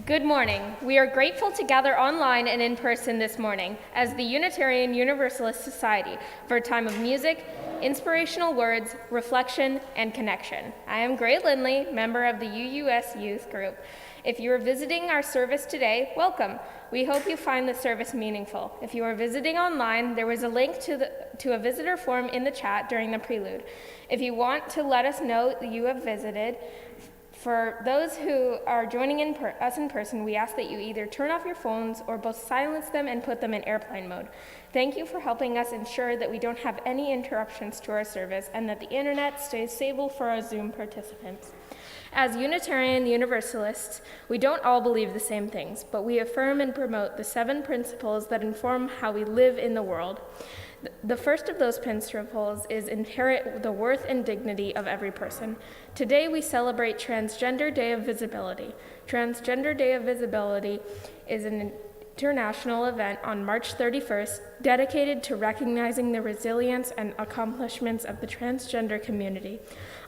Good morning. We are grateful to gather online and in person this morning as the Unitarian Universalist Society for a time of music, inspirational words, reflection, and connection. I am Brenda Linley, member of the UUS youth group. If you are visiting our service today, welcome. We hope you find the service meaningful. If you are visiting online, there was a link to a visitor form in the chat during the prelude. If you want to let us know that you have visited, for those who are joining us in person, we ask that you either turn off your phones or both silence them and put them in airplane mode. Thank you for helping us ensure that we don't have any interruptions to our service and that the internet stays stable for our Zoom participants. As Unitarian Universalists, we don't all believe the same things, but we affirm and promote the 7 principles that inform how we live in the world. The first of those principles is inherit the worth and dignity of every person. Today we celebrate Transgender Day of Visibility. Transgender Day of Visibility is an international event on March 31st dedicated to recognizing the resilience and accomplishments of the transgender community.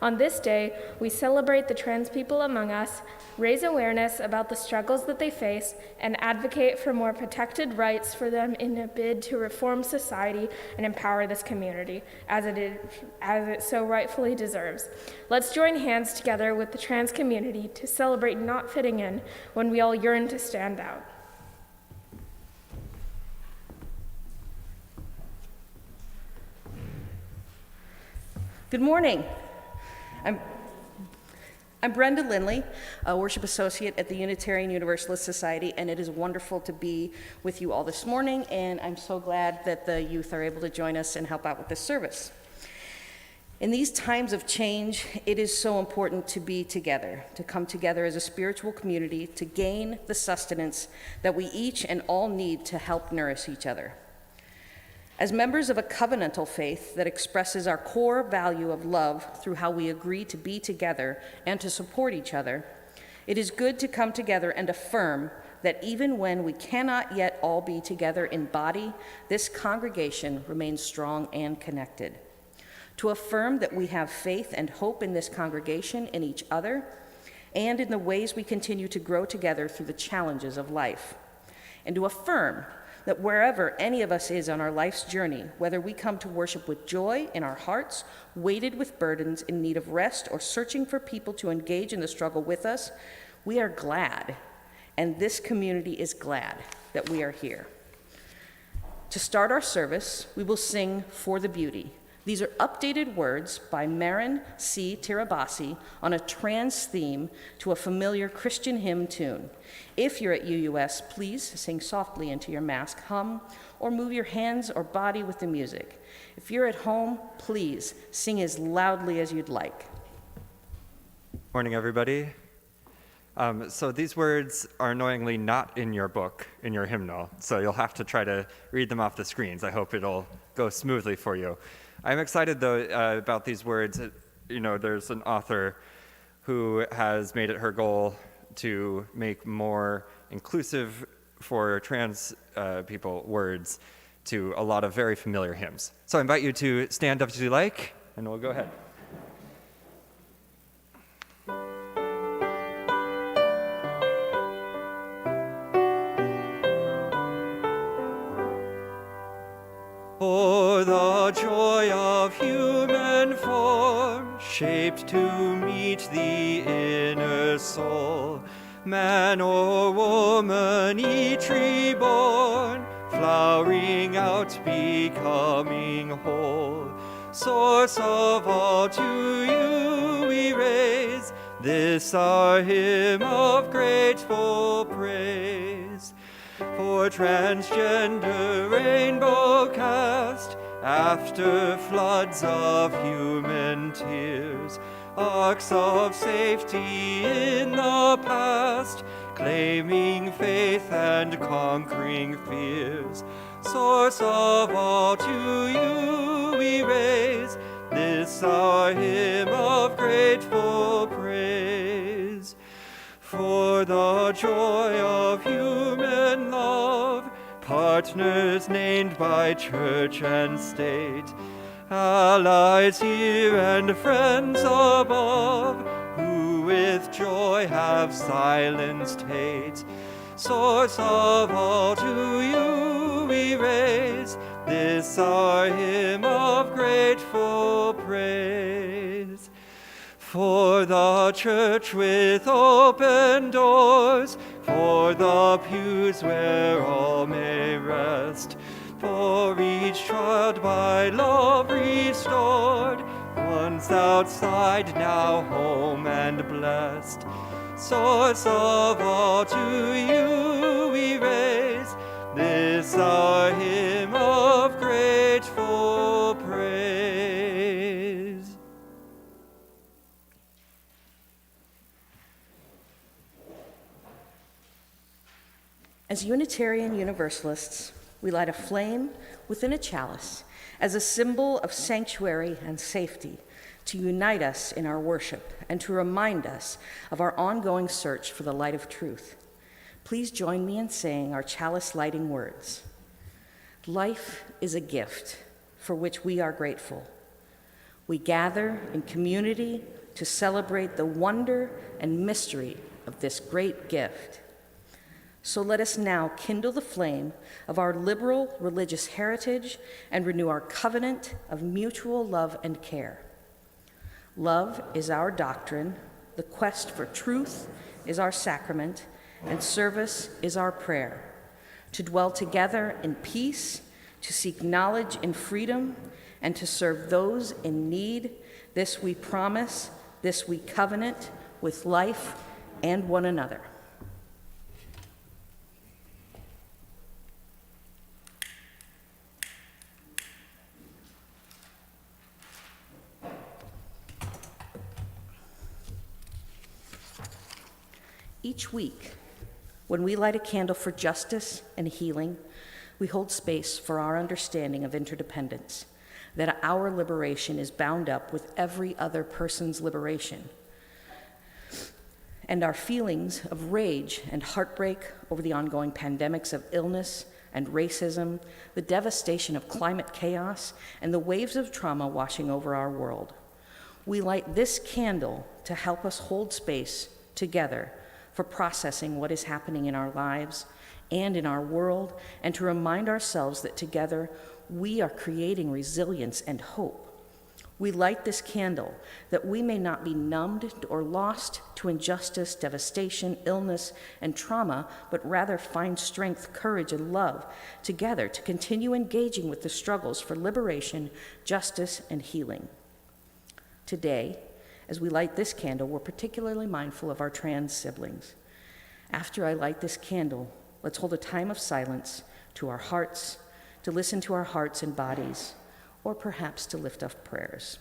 On this day, we celebrate the trans people among us, raise awareness about the struggles that they face, and advocate for more protected rights for them in a bid to reform society and empower this community, as it so rightfully deserves. Let's join hands together with the trans community to celebrate not fitting in when we all yearn to stand out. Good morning. I'm Brenda Linley, a worship associate at the Unitarian Universalist Society, and it is wonderful to be with you all this morning, and I'm so glad that the youth are able to join us and help out with this service. In these times of change, it is so important to be together, to come together as a spiritual community, to gain the sustenance that we each and all need to help nourish each other. As members of a covenantal faith that expresses our core value of love through how we agree to be together and to support each other, it is good to come together and affirm that even when we cannot yet all be together in body, this congregation remains strong and connected. To affirm that we have faith and hope in this congregation, in each other, and in the ways we continue to grow together through the challenges of life. And to affirm that wherever any of us is on our life's journey, whether we come to worship with joy in our hearts, weighted with burdens, in need of rest, or searching for people to engage in the struggle with us, we are glad, and this community is glad that we are here. To start our service, we will sing For the Beauty. These are updated words by Marin C. Tirabassi on a trans theme to a familiar Christian hymn tune. If you're at UUS, please sing softly into your mask, hum, or move your hands or body with the music. If you're at home, please sing as loudly as you'd like. Morning, everybody. So these words are annoyingly not in your book, in your hymnal, so you'll have to try to read them off the screens. I hope it'll go smoothly for you. I'm excited, though, about these words. There's an author who has made it her goal to make more inclusive for trans people words to a lot of very familiar hymns. So I invite you to stand up as you like, and we'll go ahead. For the joy of human form, shaped to meet the inner soul, man or woman, each reborn, flowering out, becoming whole. Source of all, to you we raise this our hymn of grateful praise. For transgender rainbow cast, after floods of human tears, arcs of safety in the past, claiming faith and conquering fears. Source of all, to you we raise this our hymn of grateful praise. For the joy of human love, partners named by church and state, allies here and friends above, who with joy have silenced hate. Source of all, to you we raise this our hymn of grateful praise. For the church with open doors, for the pews where all may rest, for each trod by love restored, once outside, now home and blessed. Source of all, to you we raise this our hymn of grateful praise. As Unitarian Universalists, we light a flame within a chalice as a symbol of sanctuary and safety, to unite us in our worship and to remind us of our ongoing search for the light of truth. Please join me in saying our chalice lighting words. Life is a gift for which we are grateful. We gather in community to celebrate the wonder and mystery of this great gift. So let us now kindle the flame of our liberal religious heritage and renew our covenant of mutual love and care. Love is our doctrine, the quest for truth is our sacrament, and service is our prayer. To dwell together in peace, to seek knowledge in freedom, and to serve those in need, this we promise, this we covenant with life and one another. Each week, when we light a candle for justice and healing, we hold space for our understanding of interdependence, that our liberation is bound up with every other person's liberation, and our feelings of rage and heartbreak over the ongoing pandemics of illness and racism, the devastation of climate chaos, and the waves of trauma washing over our world. We light this candle to help us hold space together for processing what is happening in our lives and in our world, and to remind ourselves that together we are creating resilience and hope. We light this candle that we may not be numbed or lost to injustice, devastation, illness, and trauma, but rather find strength, courage, and love together to continue engaging with the struggles for liberation, justice, and healing. Today, as we light this candle, we're particularly mindful of our trans siblings. After I light this candle, let's hold a time of silence to our hearts, to listen to our hearts and bodies, or perhaps to lift up prayers.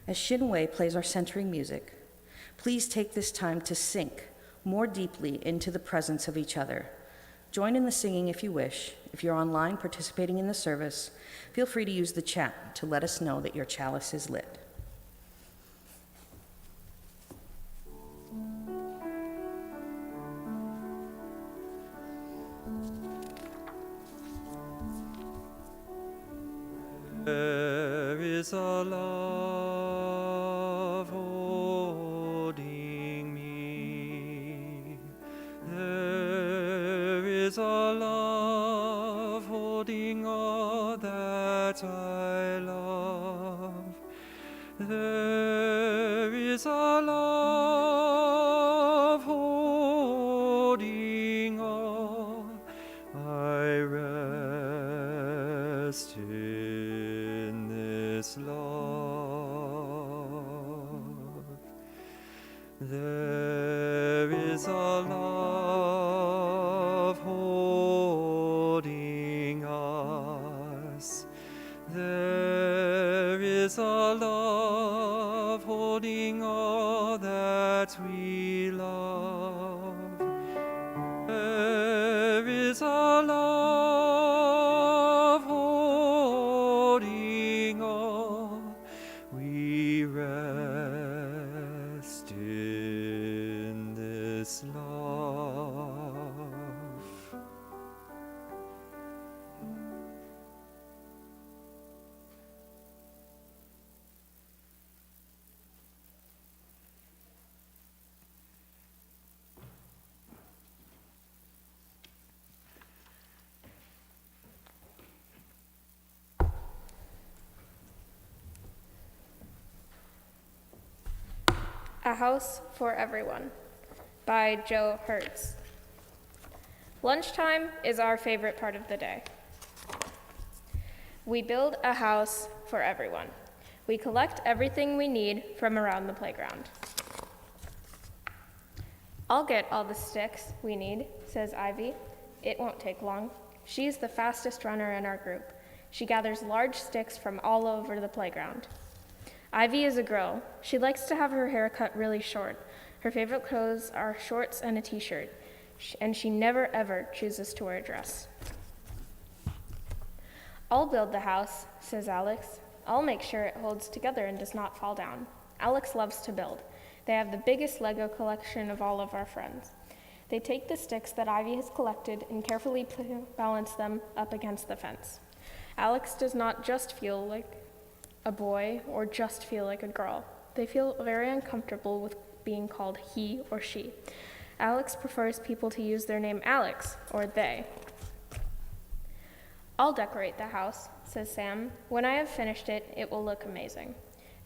As Shinwei plays our centering music, please take this time to sink more deeply into the presence of each other. Join in the singing if you wish. If you're online participating in the service, feel free to use the chat to let us know that your chalice is lit. There is a love holding me. There is a love holding all that I love. There is a love holding all I rest in this love. There is a love holding us. There is a love holding all that we love. There is a love A House for Everyone by Joe Hertz. Lunchtime is our favorite part of the day. We build a house for everyone. We collect everything we need from around the playground. I'll get all the sticks we need, says Ivy. It won't take long. She's the fastest runner in our group. She gathers large sticks from all over the playground. Ivy is a girl. She likes to have her hair cut really short. Her favorite clothes are shorts and a t-shirt, and she never ever chooses to wear a dress. I'll build the house, says Alex. I'll make sure it holds together and does not fall down. Alex loves to build. They have the biggest Lego collection of all of our friends. They take the sticks that Ivy has collected and carefully balance them up against the fence. Alex does not just feel like a boy or just feel like a girl. They feel very uncomfortable with being called he or she. Alex prefers people to use their name Alex or they. I'll decorate the house, says Sam. When I have finished it, it will look amazing.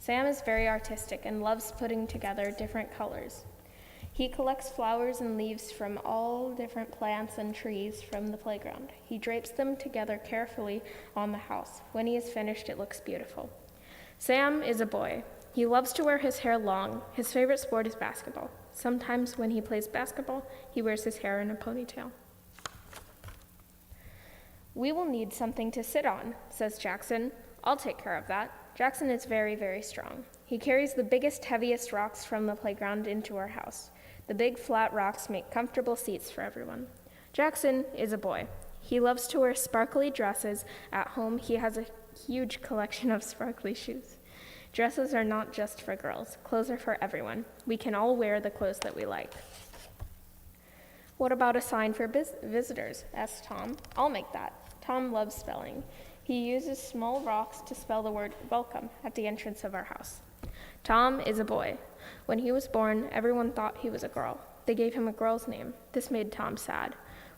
Sam is very artistic and loves putting together different colors. He collects flowers and leaves from all different plants and trees from the playground. He drapes them together carefully on the house. When he is finished, it looks beautiful. Sam is a boy. He loves to wear his hair long. His favorite sport is basketball. Sometimes when he plays basketball, he wears his hair in a ponytail. We will need something to sit on, says Jackson. I'll take care of that. Jackson is very, very strong. He carries the biggest, heaviest rocks from the playground into our house. The big, flat rocks make comfortable seats for everyone. Jackson is a boy. He loves to wear sparkly dresses. At home, he has a huge collection of sparkly shoes. Dresses are not just for girls. Clothes are for everyone. We can all wear the clothes that we like. What about a sign for visitors? Asked Tom. I'll make that. Tom loves spelling. He uses small rocks to spell the word welcome at the entrance of our house. Tom is a boy. When he was born, everyone thought he was a girl. They gave him a girl's name. This made Tom sad.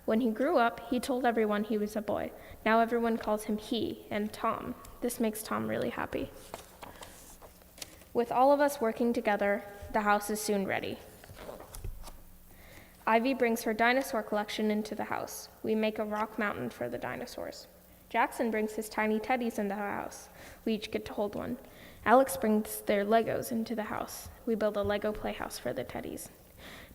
When he grew up, he told everyone he was a boy. Now everyone calls him he and Tom. This makes Tom really happy. With all of us working together, the house is soon ready. Ivy brings her dinosaur collection into the house. We make a rock mountain for the dinosaurs. Jackson brings his tiny teddies into the house. We each get to hold one. Alex brings their Legos into the house. We build a Lego playhouse for the teddies.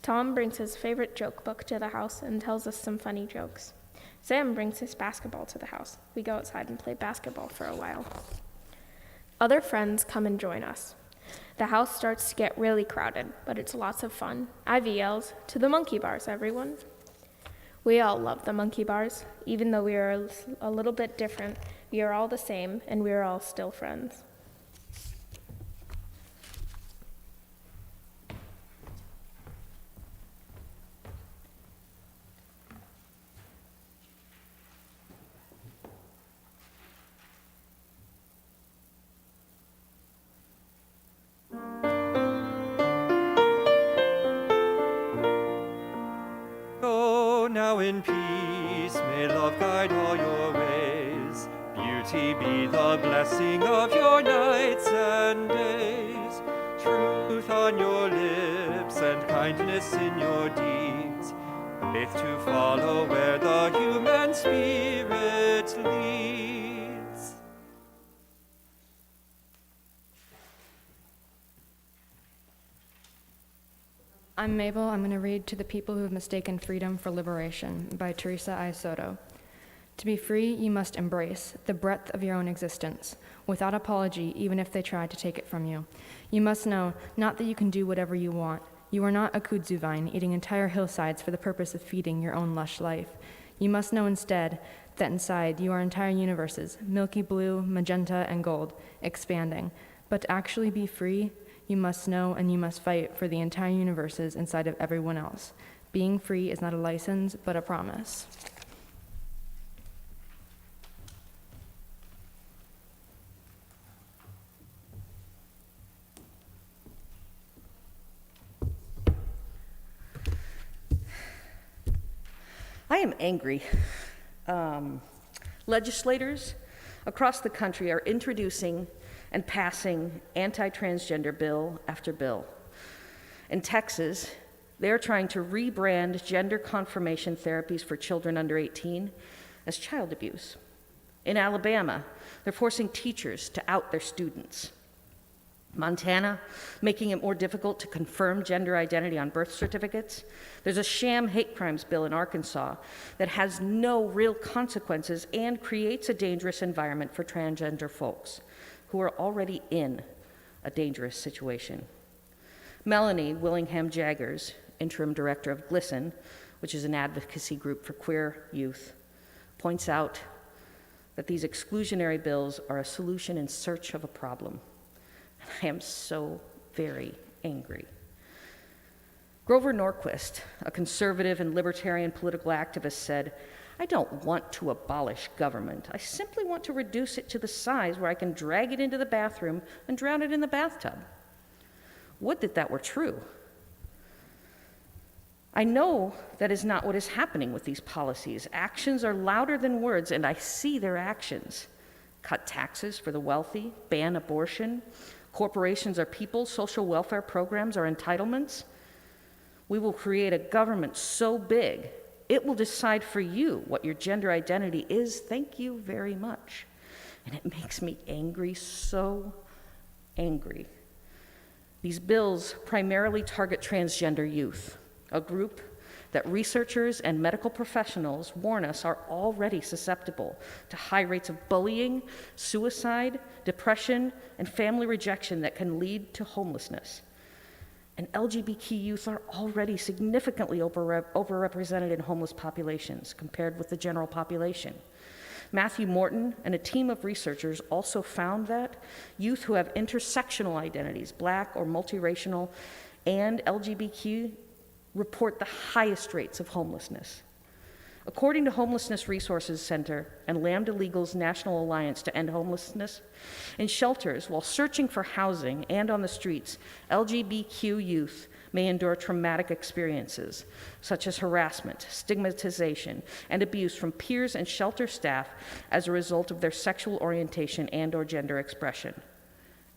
Tom brings his favorite joke book to the house and tells us some funny jokes. Sam brings his basketball to the house. We go outside and play basketball for a while. Other friends come and join us. The house starts to get really crowded, but it's lots of fun. Ivy yells, "To the monkey bars, everyone." We all love the monkey bars. Even though we are a little bit different, we are all the same, and we are all still friends. Go now in peace, may love guide all your ways. Beauty be the blessing of your nights and days. Truth on your lips and kindness in your deeds. Faith to follow where the human spirit leads. I'm Mabel. I'm going to read To the People Who Have Mistaken Freedom for Liberation by Teresa I. Soto. To be free, you must embrace the breadth of your own existence, without apology, even if they try to take it from you. You must know, not that you can do whatever you want. You are not a kudzu vine, eating entire hillsides for the purpose of feeding your own lush life. You must know instead that inside you are entire universes, milky blue, magenta, and gold, expanding. But to actually be free, you must know and you must fight for the entire universes inside of everyone else. Being free is not a license, but a promise. I am angry. Legislators across the country are introducing and passing anti-transgender bill after bill. In Texas, they're trying to rebrand gender confirmation therapies for children under 18 as child abuse. In Alabama, they're forcing teachers to out their students. Montana, making it more difficult to confirm gender identity on birth certificates. There's a sham hate crimes bill in Arkansas that has no real consequences and creates a dangerous environment for transgender folks who are already in a dangerous situation. Melanie Willingham Jaggers, interim director of GLISTEN, which is an advocacy group for queer youth, points out that these exclusionary bills are a solution in search of a problem. I am so very angry. Grover Norquist, a conservative and libertarian political activist, said, "I don't want to abolish government. I simply want to reduce it to the size where I can drag it into the bathroom and drown it in the bathtub." Would that that were true. I know that is not what is happening with these policies. Actions are louder than words, and I see their actions. Cut taxes for the wealthy, ban abortion. Corporations are people, social welfare programs are entitlements. We will create a government so big, it will decide for you what your gender identity is. Thank you very much. And it makes me angry, so angry. These bills primarily target transgender youth, a group that researchers and medical professionals warn us are already susceptible to high rates of bullying, suicide, depression, and family rejection that can lead to homelessness. And LGBTQ youth are already significantly overrepresented in homeless populations compared with the general population. Matthew Morton and a team of researchers also found that youth who have intersectional identities, Black or multiracial, and LGBTQ, report the highest rates of homelessness. According to Homelessness Resources Center and Lambda Legal's National Alliance to End Homelessness, in shelters, while searching for housing and on the streets, LGBTQ youth may endure traumatic experiences, such as harassment, stigmatization, and abuse from peers and shelter staff as a result of their sexual orientation and/or gender expression.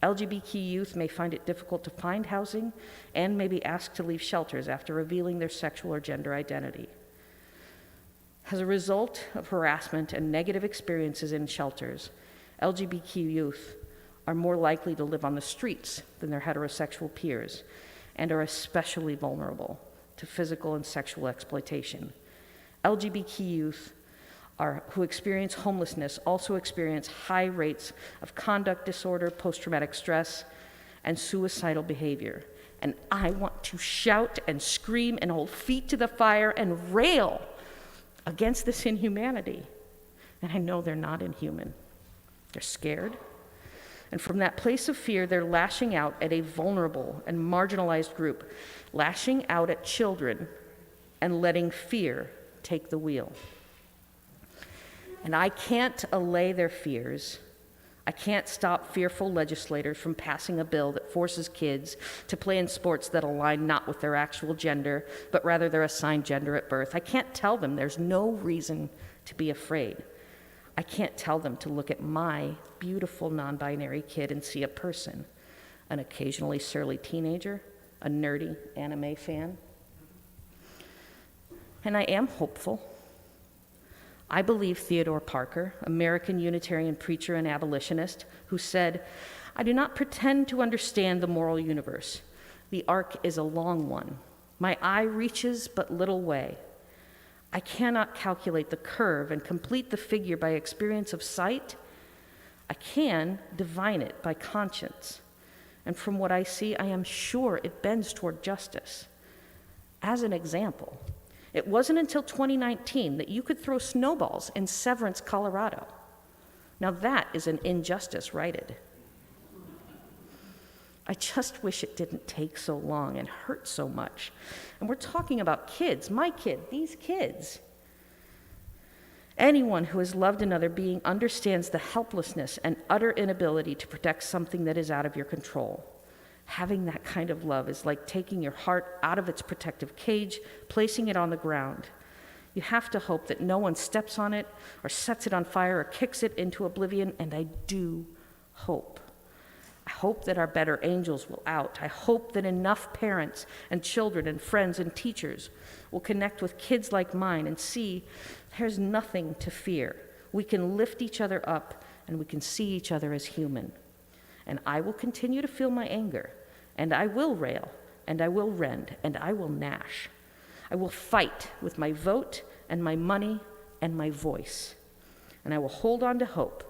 LGBTQ youth may find it difficult to find housing and may be asked to leave shelters after revealing their sexual or gender identity. As a result of harassment and negative experiences in shelters, LGBTQ youth are more likely to live on the streets than their heterosexual peers and are especially vulnerable to physical and sexual exploitation. LGBTQ youth who experience homelessness also experience high rates of conduct disorder, post-traumatic stress, and suicidal behavior. And I want to shout and scream and hold feet to the fire and rail against this inhumanity. And I know they're not inhuman. They're scared. And from that place of fear, they're lashing out at a vulnerable and marginalized group, lashing out at children and letting fear take the wheel. And I can't allay their fears. I can't stop fearful legislators from passing a bill that forces kids to play in sports that align not with their actual gender, but rather their assigned gender at birth. I can't tell them there's no reason to be afraid. I can't tell them to look at my beautiful non-binary kid and see a person, an occasionally surly teenager, a nerdy anime fan. And I am hopeful. I believe Theodore Parker, American Unitarian preacher and abolitionist, who said, "I do not pretend to understand the moral universe. The arc is a long one. My eye reaches but little way. I cannot calculate the curve and complete the figure by experience of sight. I can divine it by conscience. And from what I see, I am sure it bends toward justice. As an example, it wasn't until 2019 that you could throw snowballs in Severance, Colorado. Now that is an injustice righted. I just wish it didn't take so long and hurt so much. And we're talking about kids, my kid, these kids. Anyone who has loved another being understands the helplessness and utter inability to protect something that is out of your control. Having that kind of love is like taking your heart out of its protective cage, placing it on the ground. You have to hope that no one steps on it or sets it on fire or kicks it into oblivion, and I do hope. I hope that our better angels will out. I hope that enough parents and children and friends and teachers will connect with kids like mine and see there's nothing to fear. We can lift each other up and we can see each other as human. And I will continue to feel my anger, and I will rail, and I will rend, and I will gnash. I will fight with my vote and my money and my voice. And I will hold on to hope,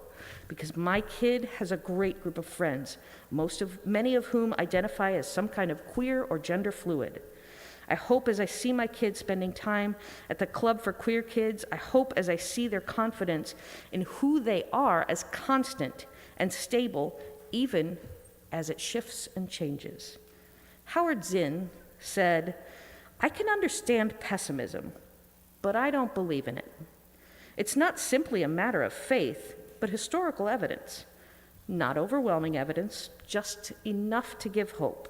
because my kid has a great group of friends, many of whom identify as some kind of queer or gender fluid. I hope as I see my kids spending time at the Club for Queer Kids, I hope as I see their confidence in who they are as constant and stable, even as it shifts and changes. Howard Zinn said, "I can understand pessimism, but I don't believe in it. It's not simply a matter of faith, but historical evidence. Not overwhelming evidence, just enough to give hope.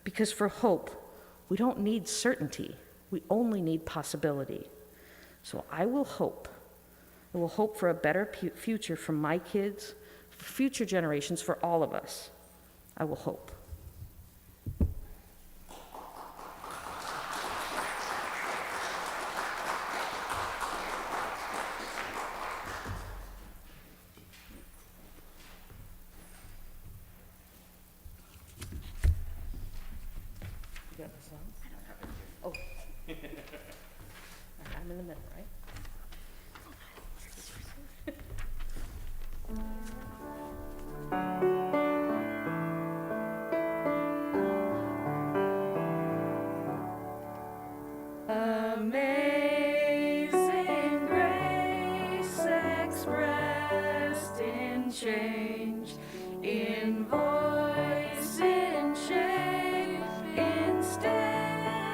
Because for hope, we don't need certainty, we only need possibility. So I will hope. I will hope for a better future for my kids, for future generations, for all of us. I will hope." You got the song? I don't have it here. Oh. I'm in the middle, right? Amazing grace expressed in change, in voice, in shape, in stance,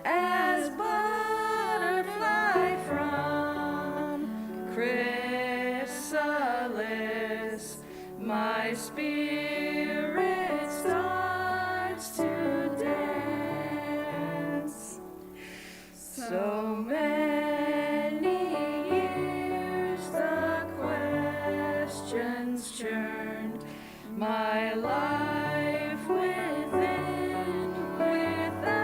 as butterfly from chrysalis, my spirit starts to dance. So many years the questions churned, my life within, without.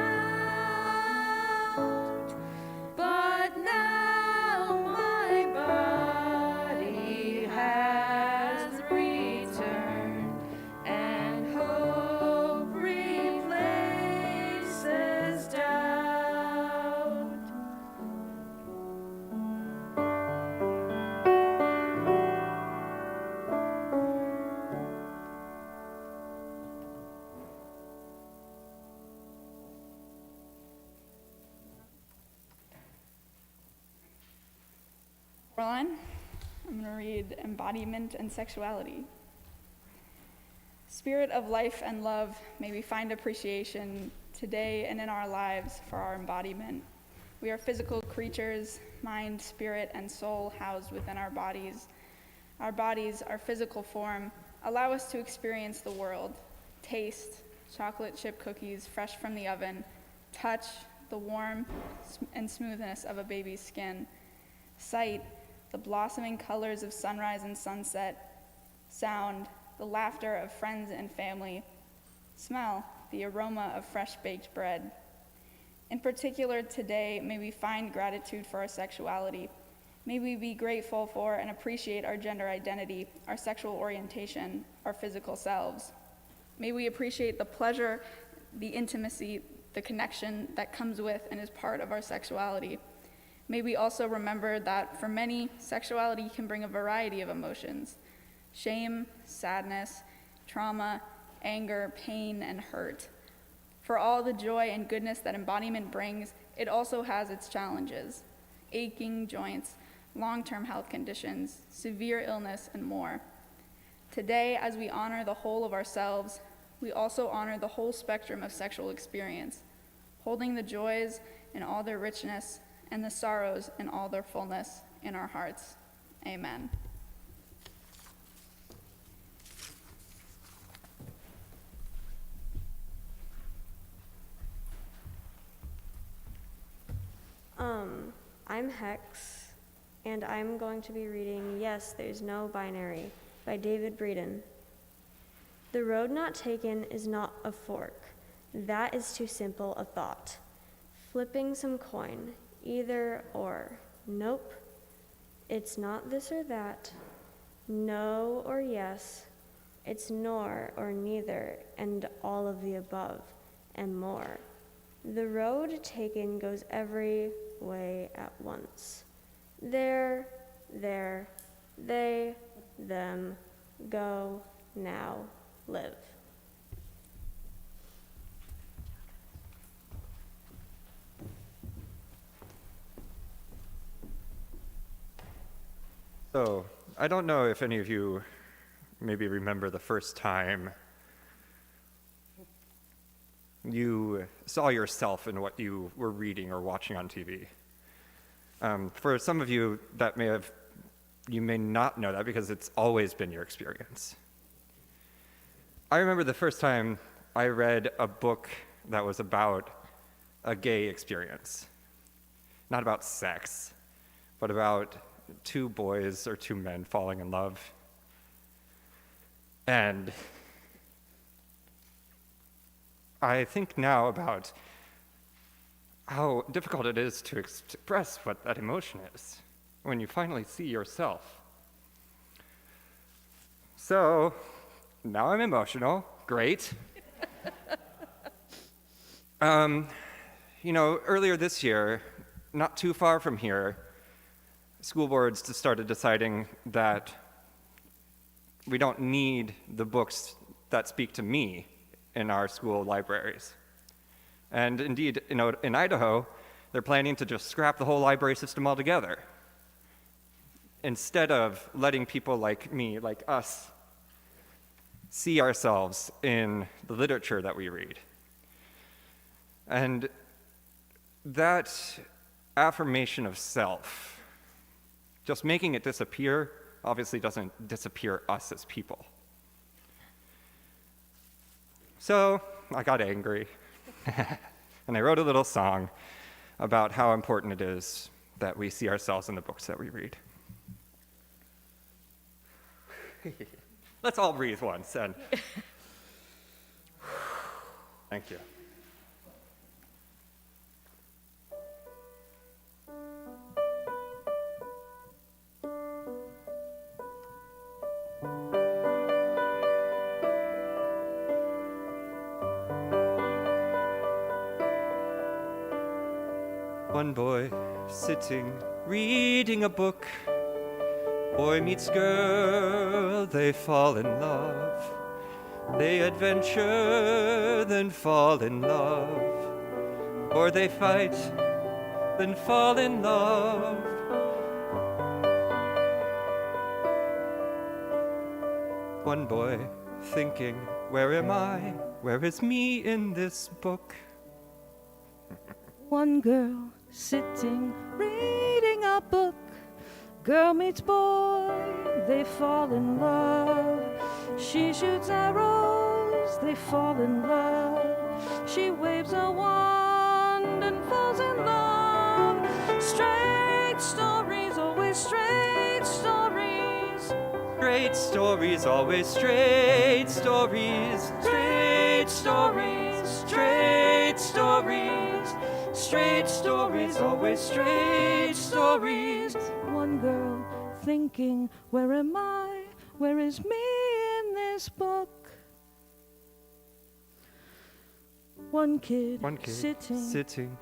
But now my body has returned, and hope replaces doubt. I'm going to read Embodiment and Sexuality. Spirit of life and love, may we find appreciation today and in our lives for our embodiment. We are physical creatures, mind, spirit, and soul housed within our bodies. Our bodies, our physical form, allow us to experience the world, taste chocolate chip cookies fresh from the oven, touch the warmth and smoothness of a baby's skin, sight the blossoming colors of sunrise and sunset, sound the laughter of friends and family, smell the aroma of fresh baked bread. In particular today, may we find gratitude for our sexuality. May we be grateful for and appreciate our gender identity, our sexual orientation, our physical selves. May we appreciate the pleasure, the intimacy, the connection that comes with and is part of our sexuality. May we also remember that for many, sexuality can bring a variety of emotions: shame, sadness, trauma, anger, pain, and hurt. For all the joy and goodness that embodiment brings, it also has its challenges: aching joints, long-term health conditions, severe illness, and more. Today, as we honor the whole of ourselves, we also honor the whole spectrum of sexual experience, holding the joys in all their richness and the sorrows in all their fullness in our hearts. Amen. I'm Hex, and I'm going to be reading Yes, There's No Binary by David Breeden. The road not taken is not a fork. That is too simple a thought. Flipping some coin, either or. Nope. It's not this or that. No or yes. It's nor or neither, and all of the above, and more. The road taken goes every way at once. There, they, them, go, now, live. So, I don't know if any of you maybe remember the first time you saw yourself in what you were reading or watching on TV. For some of you, you may not know that because it's always been your experience. I remember the first time I read a book that was about a gay experience. Not about sex, but about two boys or two men falling in love. And I think now about how difficult it is to express what that emotion is when you finally see yourself. So, now I'm emotional. Great. Earlier this year, not too far from here, school boards just started deciding that we don't need the books that speak to me in our school libraries. And indeed, in Idaho, they're planning to just scrap the whole library system altogether, instead of letting people like me, like us, see ourselves in the literature that we read. And that affirmation of self, just making it disappear, obviously doesn't disappear us as people. So I got angry, and I wrote a little song about how important it is that we see ourselves in the books that we read. Let's all breathe once, and thank you. One boy sitting, reading a book. Boy meets girl, they fall in love. They adventure, then fall in love. Or they fight, then fall in love. One boy thinking, where am I? Where is me in this book? One girl sitting, reading a book. Girl meets boy, they fall in love. She shoots arrows, they fall in love. She waves a wand and falls in love. Straight stories, always straight stories. Straight stories, always straight stories. Straight stories, straight stories. Straight stories, always straight stories. One girl thinking, where am I? Where is me in this book? One kid sitting,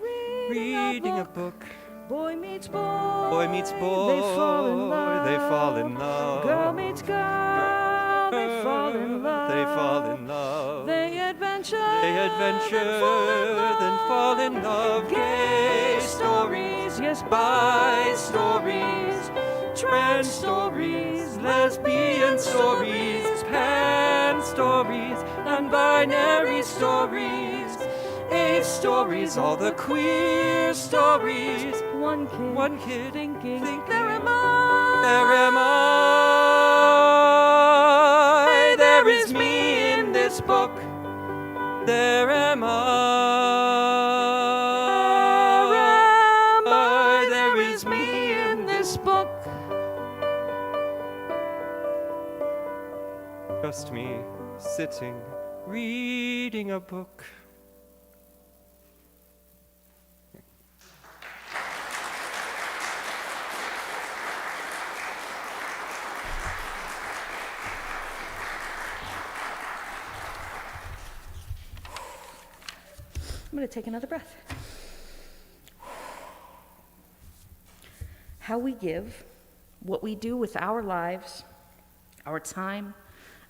reading a book. Boy meets boy, Boy meets boy, they fall in love. they fall in love. Girl meets girl, they fall in love. They fall in love. They adventure, then fall in love. Gay stories, yes, bi stories, Trans stories, lesbian stories, pan stories, non-binary stories, ace stories, all the queer stories. One kid thinking, there am I, there am I, there is me in this book, there am I, there is me in this book. trust me, sitting, reading a book. I'm going to take another breath. How we give, what we do with our lives, our time,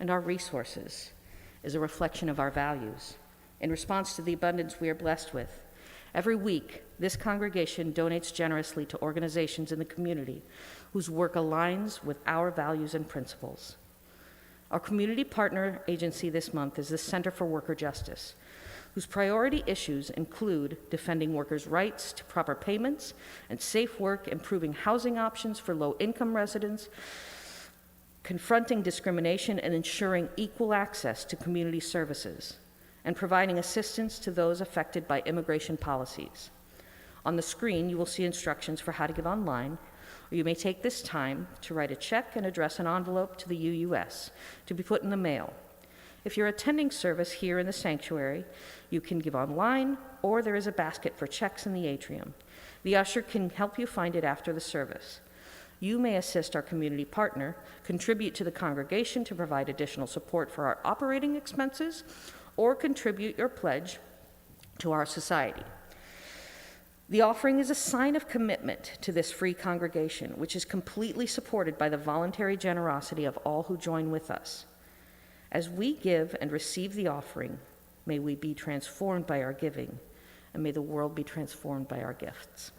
and our resources is a reflection of our values. In response to the abundance we are blessed with, every week, this congregation donates generously to organizations in the community whose work aligns with our values and principles. Our community partner agency this month is the Center for Worker Justice, whose priority issues include defending workers' rights to proper payments and safe work, improving housing options for low-income residents, confronting discrimination and ensuring equal access to community services, and providing assistance to those affected by immigration policies. On the screen, you will see instructions for how to give online, or you may take this time to write a check and address an envelope to the UUS to be put in the mail. If you're attending service here in the sanctuary, you can give online, or there is a basket for checks in the atrium. The usher can help you find it after the service. You may assist our community partner, contribute to the congregation to provide additional support for our operating expenses, or contribute your pledge to our society. The offering is a sign of commitment to this free congregation, which is completely supported by the voluntary generosity of all who join with us. As we give and receive the offering, may we be transformed by our giving, and may the world be transformed by our gifts.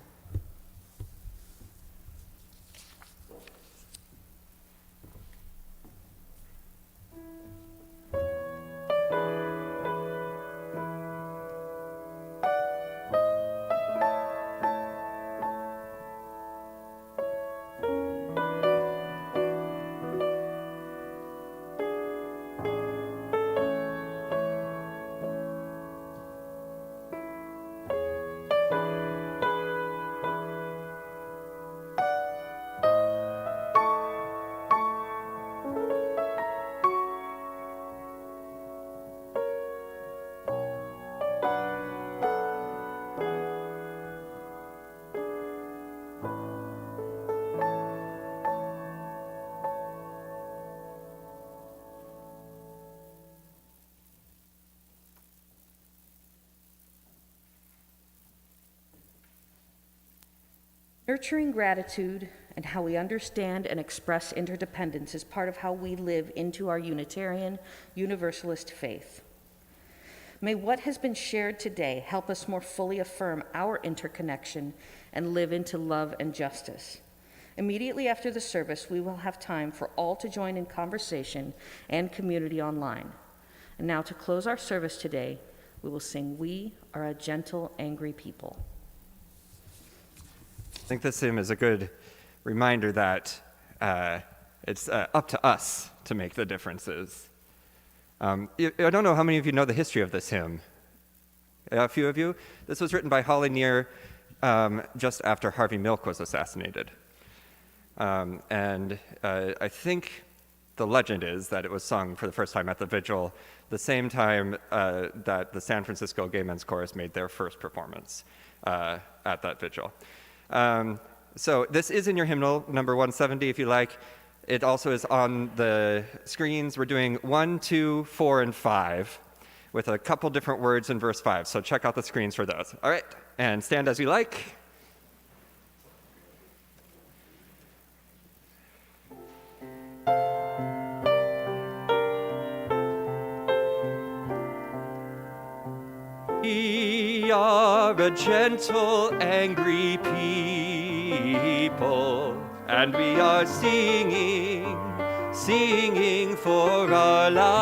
Nurturing gratitude and how we understand and express interdependence is part of how we live into our Unitarian Universalist faith. May what has been shared today help us more fully affirm our interconnection and live into love and justice. Immediately after the service, we will have time for all to join in conversation and community online. And now to close our service today, we will sing "We Are a Gentle, Angry People." I think this hymn is a good reminder that it's up to us to make the differences. I don't know how many of you know the history of this hymn. A few of you? This was written by Holly Near just after Harvey Milk was assassinated. And I think the legend is that it was sung for the first time at the vigil, the same time that the San Francisco Gay Men's Chorus made their first performance at that vigil. So this is in your hymnal, number 170, if you like. It also is on the screens. We're doing 1, 2, 4, and 5 with a couple different words in verse 5. So check out the screens for those. All right, and stand as you like. We are a gentle, angry people, and we are singing for our lives.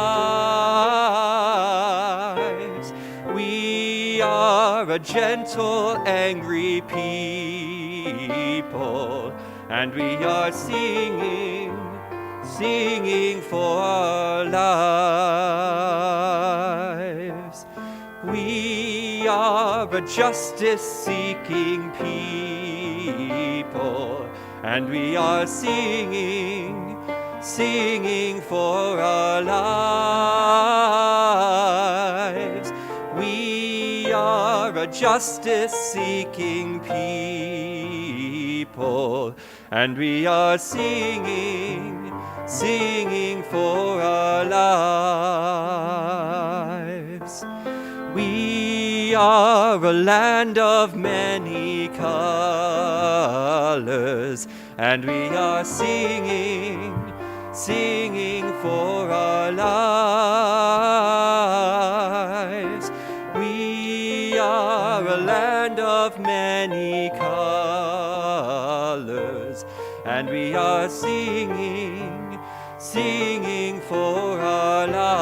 We are a gentle, angry people, and we are singing for our lives. We are a justice-seeking people, and we are singing singing for our lives. We are a justice-seeking people, and we are singing for our lives. We are a land of many colors, and we are singing for our lives. We are a land of many colors, and we are singing for our lives.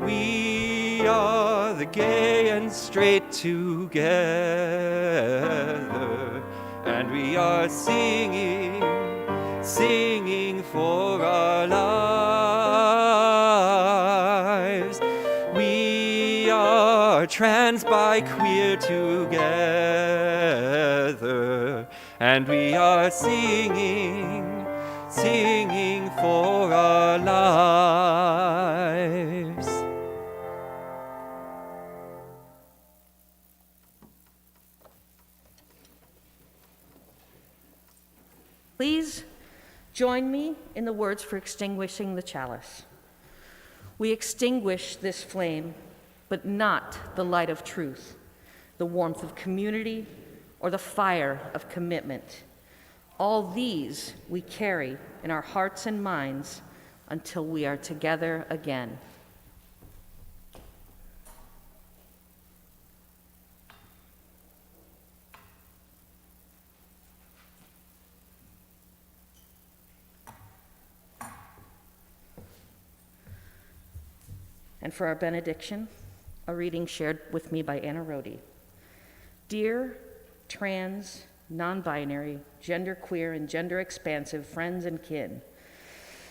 We are the gay and straight together, and we are singing for our lives. We are trans, bi, queer together, and we are singing for our lives. Please join me in the words for extinguishing the chalice. We extinguish this flame, but not the light of truth, the warmth of community, or the fire of commitment. All these we carry in our hearts and minds until we are together again. And for our benediction, a reading shared with me by Anna Rodi. Dear trans, non-binary, genderqueer, and gender-expansive friends and kin,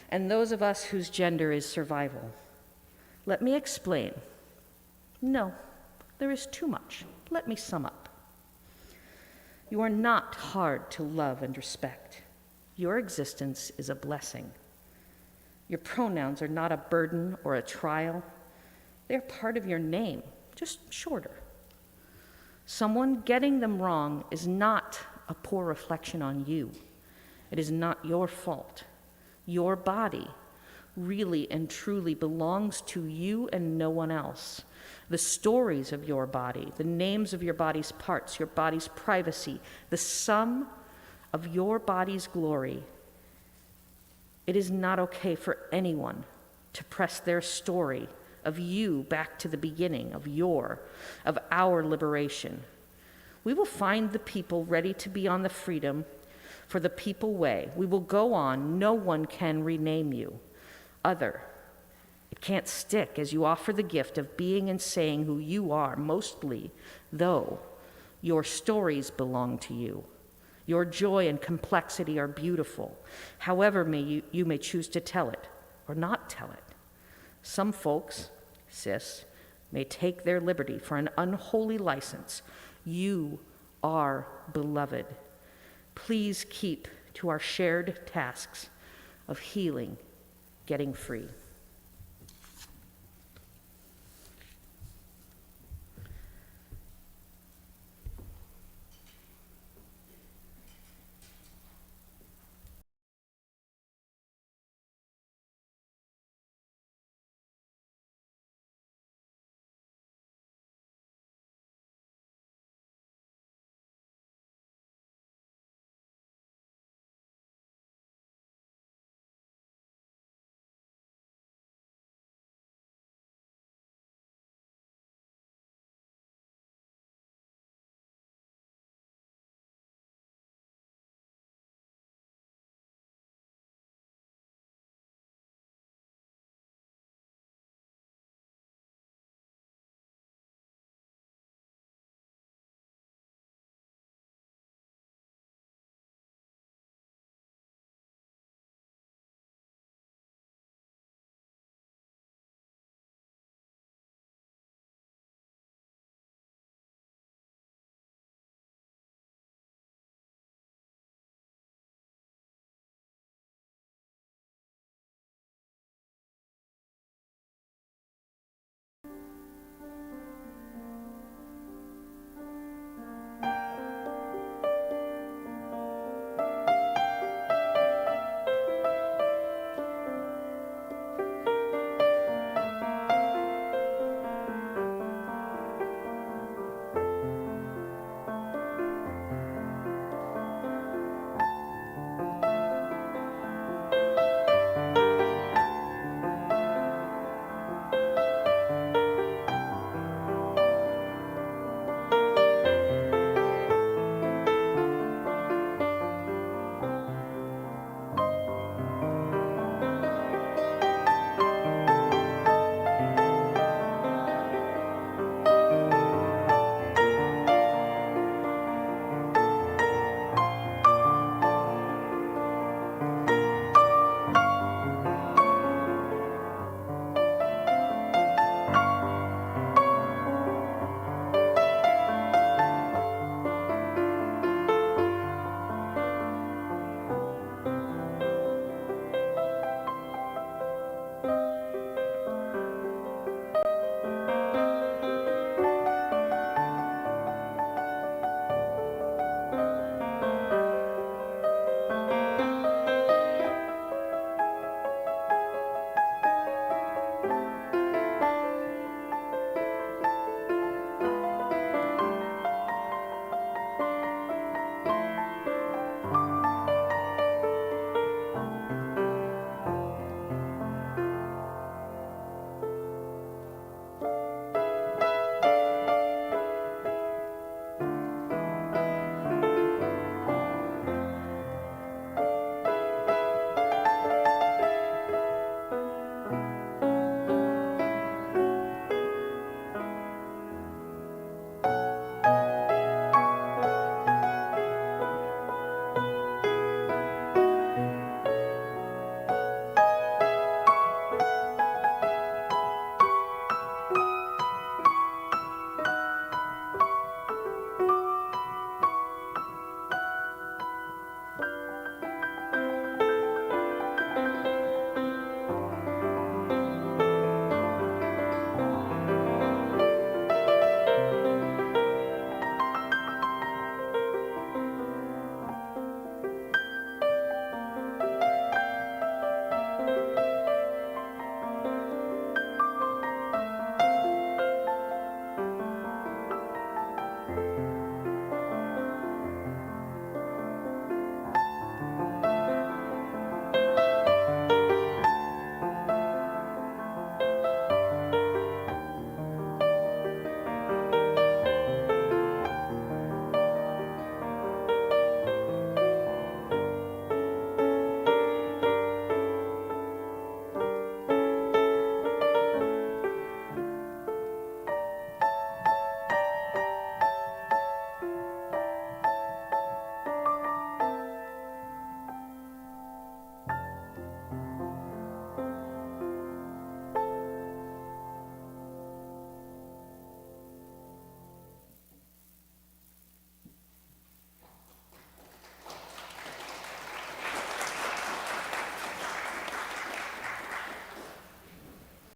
and those of us whose gender is survival, let me explain. No, there is too much. Let me sum up. You are not hard to love and respect. Your existence is a blessing. Your pronouns are not a burden or a trial. They're part of your name, just shorter. Someone getting them wrong is not a poor reflection on you. It is not your fault. Your body really and truly belongs to you and no one else. The stories of your body, the names of your body's parts, your body's privacy, the sum of your body's glory. It is not okay for anyone to press their story of you back to the beginning of our liberation. We will find the people ready to be on the freedom for the people way. We will go on. No one can rename you. Other. It can't stick as you offer the gift of being and saying who you are, mostly, though your stories belong to you. Your joy and complexity are beautiful, however you may choose to tell it or not tell it. Some folks, cis, may take their liberty for an unholy license. You are beloved. Please keep to our shared tasks of healing, getting free.